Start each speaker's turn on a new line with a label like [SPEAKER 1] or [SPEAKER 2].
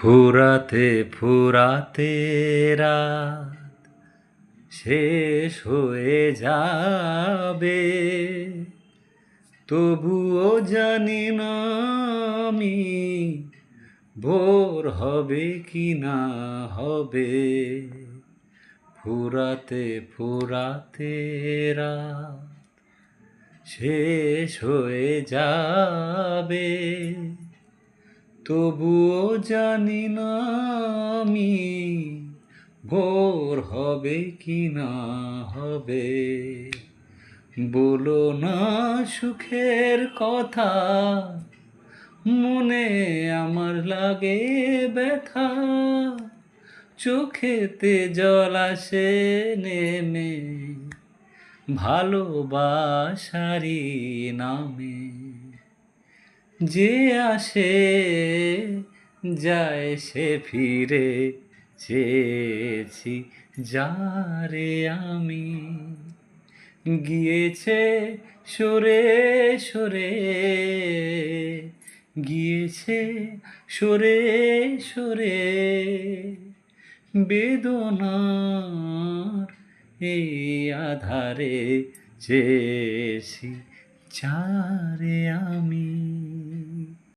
[SPEAKER 1] ফুরাতে ফুরাতে রাত শেষ হয়ে যাবে, তবুও জানি না আমি ভোর হবে কি না হবে। ফুরাতে ফুরাতে রাত শেষ হয়ে যাবে, তবুও জানি না আমি ভোর হবে কি না হবে। বলো না সুখের কথা, মনে আমার লাগে ব্যথা, চোখেতে জল আসে নেমে ভালোবাসারি নামে। যে আসে যায় সে ফিরে, চেয়েছি যারে আমি। গিয়েছে সরে সরে, গিয়েছে সরে সরে, বেদনার এই আধারে চেয়েছি যারে আমি।